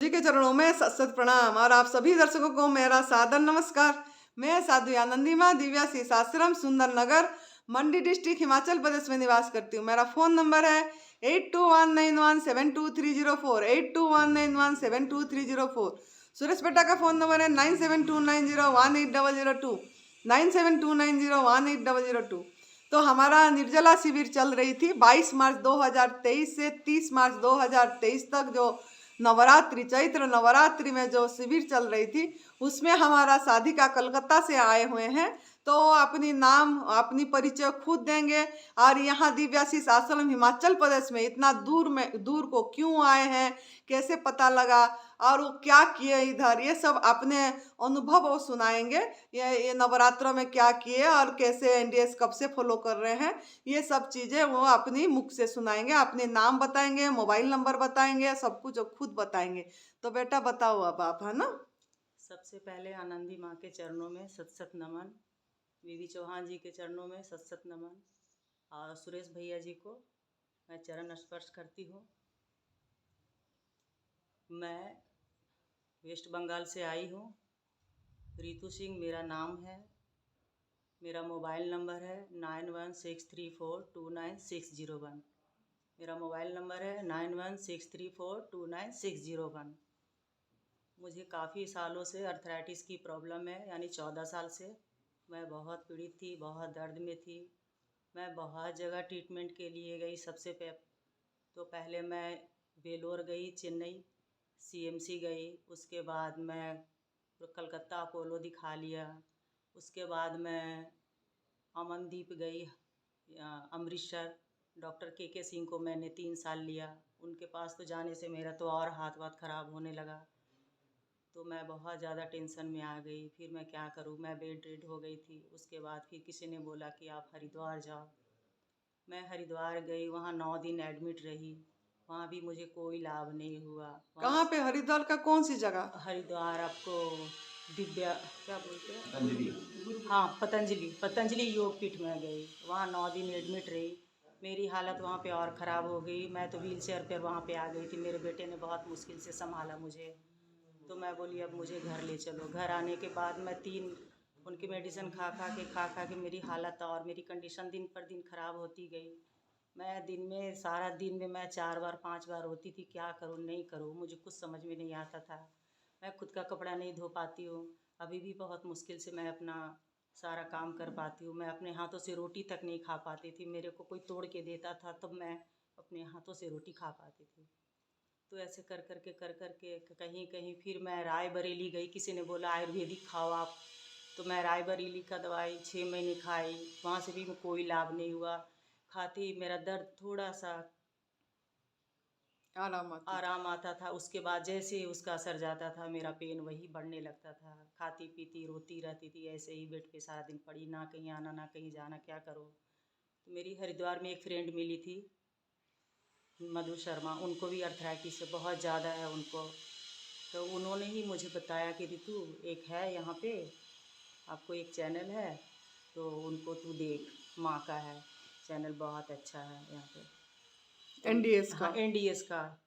जी के चरणों में सत सत प्रणाम और आप सभी दर्शकों को मेरा सादर नमस्कार। मैं साध्वी आनंदी माँ दिव्या शीर्षाश्रम सुंदर नगर मंडी डिस्ट्रिक्ट हिमाचल प्रदेश में निवास करती हूँ। मेरा फोन नंबर है 8219172304 8219172304। सुरेश बेटा का फोन नंबर है 9729018002 9729018002। तो हमारा निर्जला शिविर चल रही थी 22 मार्च 2023 से 30 मार्च 2023 तक। जो नवरात्रि चैत्र नवरात्रि में जो शिविर चल रही थी उसमें हमारा साधिका कलकत्ता से आए हुए हैं। तो अपनी नाम अपनी परिचय खुद देंगे और यहाँ दिव्याशीष आश्रम हिमाचल प्रदेश में इतना दूर को क्यों आए हैं, कैसे पता लगा और वो क्या किए इधर, ये सब अपने अनुभव वो सुनाएंगे। ये नवरात्रों में क्या किए और कैसे एनडीएस कब से फॉलो कर रहे हैं, ये सब चीज़ें वो अपनी मुख से सुनाएंगे। अपने नाम बताएंगे, मोबाइल नंबर बताएंगे, सब कुछ खुद बताएंगे। तो बेटा बताओ अब आप, है ना। सबसे पहले आनंदी माँ के चरणों में सत सत नमन, बीवी चौहान जी के चरणों में सत सत नमन और सुरेश भैया जी को मैं चरण स्पर्श करती हूँ। मैं वेस्ट बंगाल से आई हूँ। रितु सिंह मेरा नाम है। मेरा मोबाइल नंबर है 9163429601। मेरा मोबाइल नंबर है 9163429601। मुझे काफ़ी सालों से अर्थराइटिस की प्रॉब्लम है, यानी 14 साल से मैं बहुत पीड़ित थी, बहुत दर्द में थी। मैं बहुत जगह ट्रीटमेंट के लिए गई। तो पहले मैं वेलोर गई, चेन्नई सीएमसी गई। उसके बाद मैं कलकत्ता अपोलो दिखा लिया। उसके बाद मैं अमनदीप गई, अमृतसर। डॉक्टर के सिंह को मैंने 3 साल लिया। उनके पास तो जाने से मेरा तो और हाथ वाथ ख़राब होने लगा। तो मैं बहुत ज़्यादा टेंशन में आ गई। फिर मैं क्या करूँ, मैं बेड रेड हो गई थी। उसके बाद फिर किसी ने बोला कि आप हरिद्वार जाओ। मैं हरिद्वार गई, वहाँ 9 दिन एडमिट रही। वहाँ भी मुझे कोई लाभ नहीं हुआ। वहाँ कहाँ पे, हरिद्वार का कौन सी जगह। हरिद्वार आपको दिव्या क्या बोलते हैं, पतंजलि। हाँ, पतंजलि योग पीठ में गई। वहाँ 9 दिन एडमिट रही। मेरी हालत वहाँ पे और ख़राब हो गई। मैं तो व्हील चेयर पर वहाँ पे आ गई थी। मेरे बेटे ने बहुत मुश्किल से संभाला मुझे। तो मैं बोली अब मुझे घर ले चलो। घर आने के बाद मैं 3 उनकी मेडिसिन खा के मेरी हालत और मेरी कंडीशन दिन पर दिन ख़राब होती गई। मैं दिन में सारा दिन में मैं 4 बार 5 बार होती थी। क्या करूँ नहीं करूँ, मुझे कुछ समझ में नहीं आता था। मैं खुद का कपड़ा नहीं धो पाती हूँ। अभी भी बहुत मुश्किल से मैं अपना सारा काम कर पाती हूँ। मैं अपने हाथों से रोटी तक नहीं खा पाती थी। मेरे को कोई तोड़ के देता था तब मैं अपने हाथों से रोटी खा पाती थी। तो ऐसे कर कर के कहीं कहीं फिर मैं रायबरेली गई। किसी ने बोला आयुर्वेदिक खाओ आप। तो मैं रायबरेली का दवाई 6 महीने खाई। वहाँ से भी कोई लाभ नहीं हुआ। खाते ही मेरा दर्द थोड़ा सा आराम आता था। उसके बाद जैसे ही उसका असर जाता था मेरा पेन वही बढ़ने लगता था। खाती पीती रोती रहती थी, ऐसे ही बेड पे सारा दिन पड़ी, ना कहीं आना ना कहीं जाना। क्या करो। तो मेरी हरिद्वार में एक फ्रेंड मिली थी, मधु शर्मा। उनको भी अर्थराइटिस से बहुत ज़्यादा है उनको। तो उन्होंने ही मुझे बताया कि रितु एक है यहाँ पे, आपको एक चैनल है तो उनको तू देख, माँ का है चैनल, बहुत अच्छा है यहाँ पे। एनडीएस हाँ, का। एनडीएस का।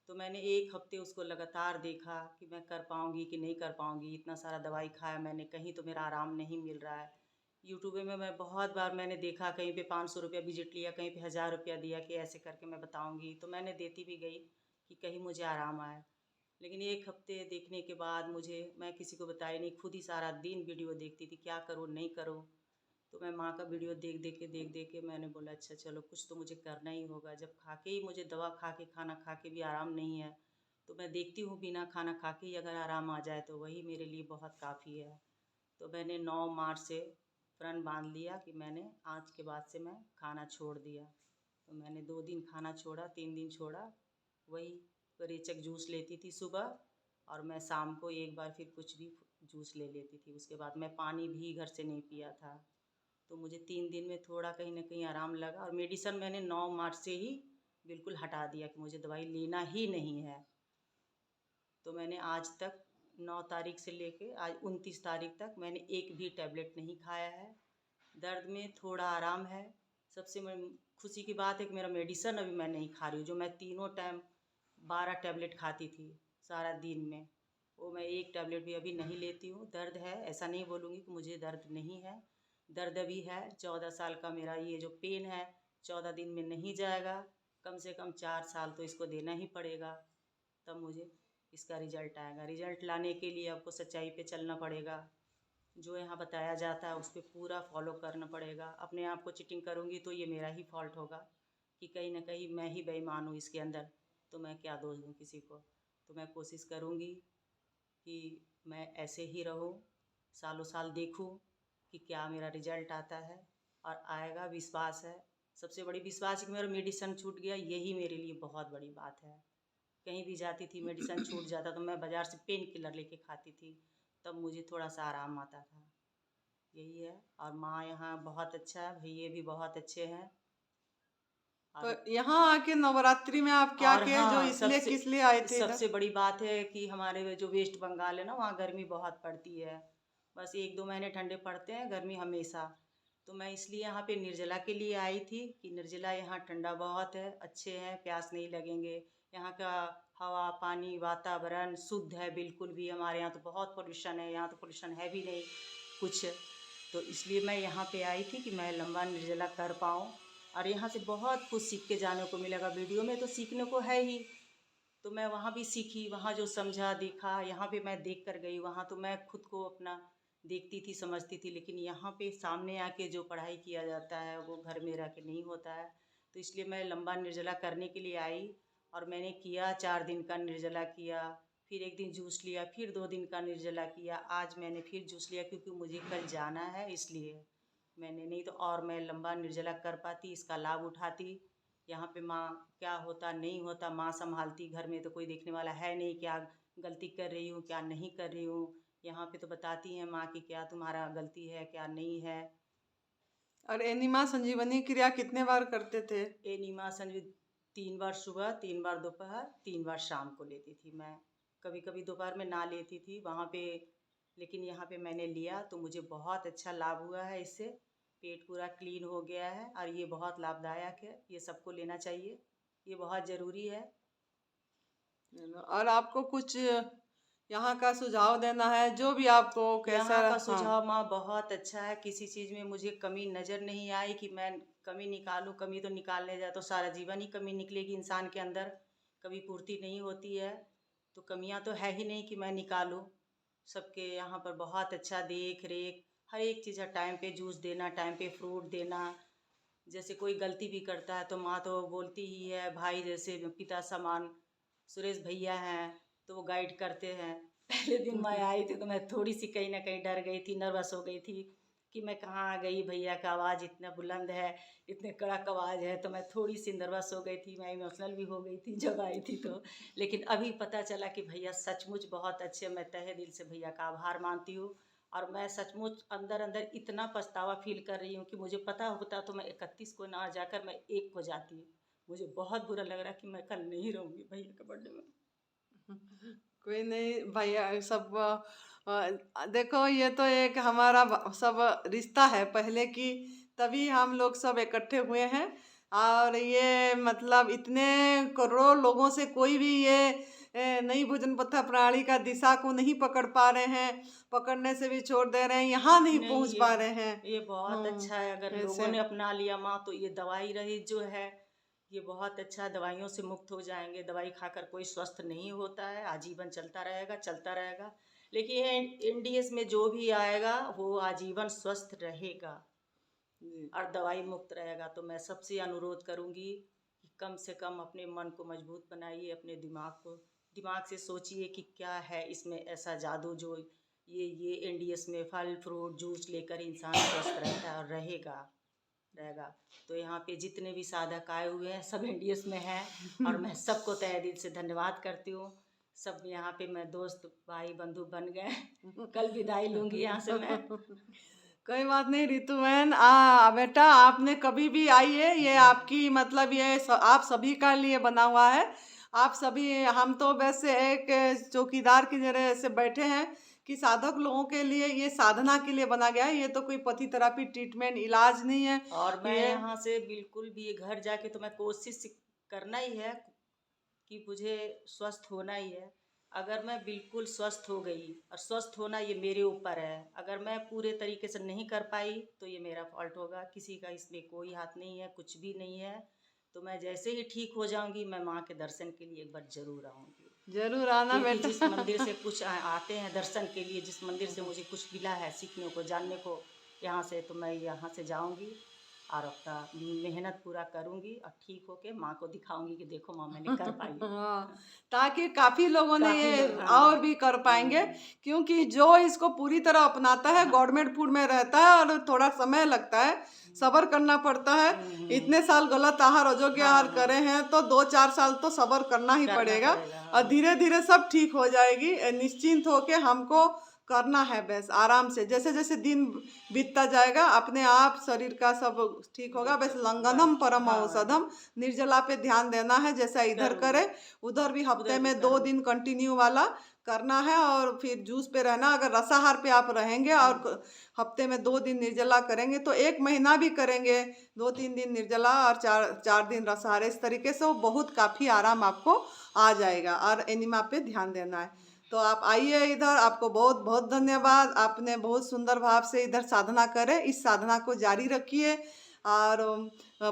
तो मैंने 1 हफ्ते उसको लगातार देखा कि मैं कर पाऊँगी कि नहीं कर पाऊँगी। इतना सारा दवाई खाया मैंने, कहीं तो मेरा आराम नहीं मिल रहा है। यूट्यूब में मैं बहुत बार मैंने देखा, कहीं पे 500 रुपया विजिट लिया, कहीं पे 1000 रुपया दिया कि ऐसे करके मैं बताऊँगी। तो मैंने देती भी गई कि कहीं मुझे आराम आए। लेकिन 1 हफ्ते देखने के बाद मैं किसी को बताई नहीं, खुद ही सारा दिन वीडियो देखती थी, क्या करूँ नहीं करूँ। तो मैं माँ का वीडियो देख देख के मैंने बोला अच्छा चलो कुछ तो मुझे करना ही होगा। जब खा के ही मुझे दवा खा के खाना खा के भी आराम नहीं है, तो मैं देखती हूँ बिना खाना खा के ही अगर आराम आ जाए तो वही मेरे लिए बहुत काफ़ी है। तो मैंने 9 मार्च से प्रण बांध लिया कि मैंने आज के बाद से मैं खाना छोड़ दिया। तो मैंने 2 दिन खाना छोड़ा, 3 दिन छोड़ा। वही रेचक जूस लेती थी सुबह, और मैं शाम को एक बार फिर कुछ भी जूस ले लेती थी। उसके बाद मैं पानी भी घर से नहीं पिया था। तो मुझे 3 दिन में थोड़ा कहीं ना कहीं आराम लगा। और मेडिसन मैंने 9 मार्च से ही बिल्कुल हटा दिया कि मुझे दवाई लेना ही नहीं है। तो मैंने आज तक 9 तारीख से लेके आज 29 तारीख तक मैंने एक भी टैबलेट नहीं खाया है। दर्द में थोड़ा आराम है। सबसे खुशी की बात है कि मेरा मेडिसन अभी मैं नहीं खा रही हूँ, जो मैं तीनों टाइम 12 टैबलेट खाती थी। सारा दिन में। वो मैं एक टैबलेट भी अभी नहीं लेती हूँ। दर्द है, ऐसा नहीं बोलूँगी कि मुझे दर्द नहीं है, दर्द भी है। 14 साल का मेरा ये जो पेन है 14 दिन में नहीं जाएगा, कम से कम 4 साल तो इसको देना ही पड़ेगा, तब मुझे इसका रिजल्ट आएगा। रिजल्ट लाने के लिए आपको सच्चाई पे चलना पड़ेगा, जो यहाँ बताया जाता है उस पर पूरा फॉलो करना पड़ेगा। अपने आप को चीटिंग करूँगी तो ये मेरा ही फॉल्ट होगा कि कहीं ना कहीं मैं ही बेईमान हूँ इसके अंदर, तो मैं क्या दोष दूँ किसी को। तो मैं कोशिश करूँगी कि मैं ऐसे ही रहूँ, सालों साल देखूँ कि क्या मेरा रिजल्ट आता है, और आएगा, विश्वास है। सबसे बड़ी विश्वास है कि मेरा मेडिसिन छूट गया, यही मेरे लिए बहुत बड़ी बात है। कहीं भी जाती थी मेडिसिन छूट जाता तो मैं बाज़ार से पेन किलर लेके खाती थी, तब मुझे थोड़ा सा आराम आता था। यही है। और माँ यहाँ बहुत अच्छा है, भैये भी बहुत अच्छे हैं। तो और यहाँ आके नवरात्रि में आप क्या और किए, जो हाँ, इसलिए सबसे किस लिए आए थे इधर? सबसे बड़ी बात है कि हमारे जो वेस्ट बंगाल है ना, वहाँ गर्मी बहुत पड़ती है। बस 1-2 महीने ठंडे पड़ते हैं, गर्मी हमेशा। तो मैं इसलिए यहाँ पे निर्जला के लिए आई थी कि निर्जला यहाँ ठंडा बहुत है, अच्छे हैं, प्यास नहीं लगेंगे। यहाँ का हवा, पानी, वातावरण शुद्ध है बिल्कुल भी। हमारे यहाँ तो बहुत पोल्यूशन है, यहाँ तो पोल्यूशन है भी नहीं कुछ। तो इसलिए मैं यहाँ पे आई थी कि मैं लंबा निर्जला कर पाऊँ, और यहाँ से बहुत कुछ सीख के जाने को मिलेगा। वीडियो में तो सीखने को है ही, तो मैं वहाँ भी सीखी, वहाँ जो समझा देखा, यहाँ पे मैं देख कर गई। वहाँ तो मैं खुद को अपना देखती थी, समझती थी, लेकिन यहाँ पे सामने आके जो पढ़ाई किया जाता है वो घर में रह के नहीं होता है। तो इसलिए मैं लंबा निर्जला करने के लिए आई, और मैंने किया। 4 दिन का निर्जला किया, फिर 1 दिन जूस लिया, फिर 2 दिन का निर्जला किया। आज मैंने फिर जूस लिया क्योंकि मुझे कल जाना है, इसलिए मैंने, नहीं तो और मैं लंबा निर्जला कर पाती, इसका लाभ उठाती। यहाँ पे माँ क्या होता नहीं होता माँ संभालती, घर में तो कोई देखने वाला है नहीं, क्या गलती कर रही हूँ क्या नहीं कर रही हूँ। यहाँ पे तो बताती हैं माँ कि क्या तुम्हारा गलती है क्या नहीं है। और एनिमा संजीवनी क्रिया कितने बार करते थे? एनिमा संजू 3 बार सुबह, 3 बार दोपहर, 3 बार शाम को लेती थी मैं। कभी कभी दोपहर में ना लेती थी वहाँ पे, लेकिन यहाँ पे मैंने लिया तो मुझे बहुत अच्छा लाभ हुआ है इससे। पेट पूरा क्लीन हो गया है, और ये बहुत लाभदायक है, ये सबको लेना चाहिए, ये बहुत ज़रूरी है। और आपको कुछ यहाँ का सुझाव देना है, जो भी आपको कैसा? यहाँ का हाँ। सुझाव माँ बहुत अच्छा है। किसी चीज़ में मुझे कमी नज़र नहीं आई कि मैं कमी निकालूं। कमी तो निकालने जाए तो सारा जीवन ही कमी निकलेगी इंसान के अंदर, कभी पूर्ति नहीं होती है। तो कमियाँ तो है ही नहीं कि मैं निकालूं। सबके यहाँ पर बहुत अच्छा देख रेख, हर एक चीज़ है। टाइम पे जूस देना, टाइम पे फ्रूट देना। जैसे कोई गलती भी करता है तो माँ तो बोलती ही है, भाई जैसे पिता समान सुरेश भैया हैं तो वो गाइड करते हैं। पहले दिन मैं आई थी तो मैं थोड़ी सी कहीं ना कहीं डर गई थी, नर्वस हो गई थी कि मैं कहाँ आ गई, भैया का आवाज़ इतना बुलंद है, इतने कड़क आवाज़ है, तो मैं थोड़ी सी नर्वस हो गई थी, मैं इमोशनल भी हो गई थी जब आई थी तो। लेकिन अभी पता चला कि भैया सचमुच बहुत अच्छे, मैं तहे दिल से भैया का आभार मानती हूँ। और मैं सचमुच अंदर अंदर इतना पछतावा फील कर रही हूँ कि मुझे पता होता तो मैं 31 को ना जाकर मैं 1 को जाती। मुझे बहुत बुरा लग रहा है कि मैं कल नहीं रहूँगी भैया के बर्थडे में। कोई नहीं भैया, सब देखो, ये तो एक हमारा सब रिश्ता है पहले की, तभी हम लोग सब इकट्ठे हुए हैं। और ये मतलब इतने करोड़ों लोगों से कोई भी ये नई भोजन पथा प्रणाली का दिशा को नहीं पकड़ पा रहे हैं, पकड़ने से भी छोड़ दे रहे हैं, यहाँ नहीं नहीं, पहुँच पा रहे हैं। ये बहुत अच्छा है। अगर लोगों ऐसे ने अपना लिया माँ तो ये दवाई रहित जो है ये बहुत अच्छा, दवाइयों से मुक्त हो जाएंगे। दवाई खाकर कोई स्वस्थ नहीं होता है, आजीवन चलता रहेगा चलता रहेगा। लेकिन एनडीएस में जो भी आएगा वो आजीवन स्वस्थ रहेगा जी। और दवाई मुक्त रहेगा। तो मैं सबसे अनुरोध करूँगी कि कम से कम अपने मन को मजबूत बनाइए, अपने दिमाग को, दिमाग से सोचिए कि क्या है इसमें ऐसा जादू जो ये एनडीएस में फल फ्रूट जूस लेकर इंसान स्वस्थ रहता है और रहेगा। तो यहाँ पे जितने भी साधक आए हुए हैं सब एनडीएस में हैं, और मैं सबको तहे दिल से धन्यवाद करती हूँ। सब यहाँ पे मैं दोस्त भाई बंधु बन गए। कल विदाई लूँगी यहाँ से मैं। कोई बात नहीं रितु बहन, बेटा आपने कभी भी आइए, ये आपकी मतलब ये आप सभी का लिए बना हुआ है। आप सभी, हम तो वैसे एक चौकीदार की तरह से बैठे हैं कि साधक लोगों के लिए, ये साधना के लिए बना गया है, ये तो कोई पति थेरेपी ट्रीटमेंट इलाज नहीं है। और मैं ये यहाँ से बिल्कुल भी घर जाके तो मैं कोशिश करना ही है कि मुझे स्वस्थ होना ही है। अगर मैं बिल्कुल स्वस्थ हो गई, और स्वस्थ होना ये मेरे ऊपर है, अगर मैं पूरे तरीके से नहीं कर पाई तो ये मेरा फॉल्ट होगा, किसी का इसमें कोई हाथ नहीं है, कुछ भी नहीं है। तो मैं जैसे ही ठीक हो जाऊंगी, मैं माँ के दर्शन के लिए एक बार जरूर आऊंगी। जरूर आना क्योंकि जिस बेटा। मंदिर से कुछ आते हैं दर्शन के लिए, जिस मंदिर से मुझे कुछ मिला है सीखने को, जानने को, यहाँ से, तो मैं यहाँ से जाऊंगी और अपना मेहनत पूरा करूंगी और ठीक होके माँ को दिखाऊंगी कि देखो माँ, मैंने कर पाई। हाँ, ताकि काफी लोगों ने काफी ये लोग, हाँ। और भी कर पाएंगे, क्योंकि जो इसको पूरी तरह अपनाता है, गवर्नमेंट फूड में रहता है और थोड़ा समय लगता है, सब्र करना पड़ता है। इतने साल गलत आहार, अयोग्य आहार करे हैं तो 2-4 साल तो सब्र करना ही करना पड़ेगा। पड़ेगा, और हाँ। धीरे धीरे सब ठीक हो जाएगी। निश्चिंत होके हमको करना है, बस आराम से। जैसे जैसे दिन बीतता जाएगा अपने आप शरीर का सब ठीक होगा। बस लंघनम बस, परम हाँ। औषधम, निर्जला पे ध्यान देना है। जैसा इधर करूंगी, करे उधर भी हफ्ते उधर भी में 2 करूंगी। दिन कंटिन्यू वाला करना है। और फिर जूस पे रहना। अगर रसाहार पे आप रहेंगे और हफ्ते में 2 दिन निर्जला करेंगे तो 1 महीना भी करेंगे, 2-3 दिन निर्जला और 4 दिन रसाहार, इस तरीके से वो बहुत काफ़ी आराम आपको आ जाएगा। और एनिमा पे ध्यान देना है। तो आप आइए इधर। आपको बहुत बहुत धन्यवाद। आपने बहुत सुंदर भाव से इधर साधना करे। इस साधना को जारी रखिए और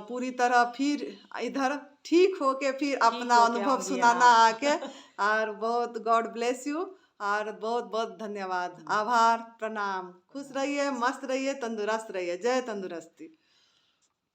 पूरी तरह फिर इधर ठीक होके फिर ठीक अपना होके अनुभव आऊंगी, सुनाना आके। हाँ। और बहुत गॉड ब्लेस यू। और बहुत बहुत धन्यवाद, आभार, प्रणाम। खुश रहिए, मस्त रहिए, तंदुरुस्त रहिए। जय तंदुरुस्ती।